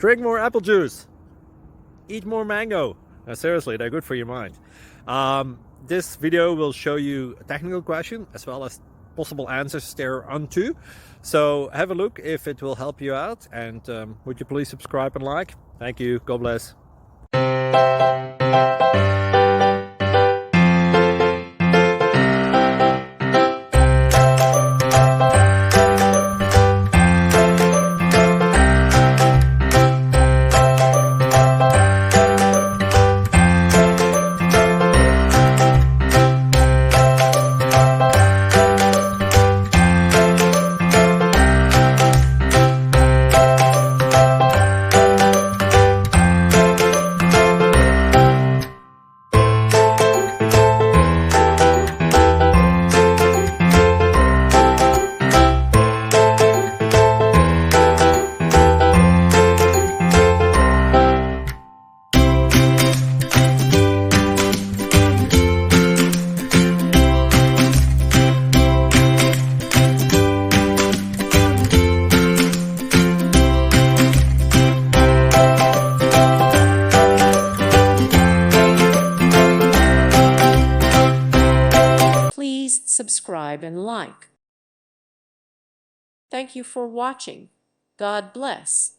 Drink more apple juice. Eat more mango. Seriously, they're good for your mind. This video will show you a technical question as well as possible answers thereunto. So have a look if it will help you out, and would you please subscribe and like? Thank you. God bless. Please subscribe and like. Thank you for watching. God bless.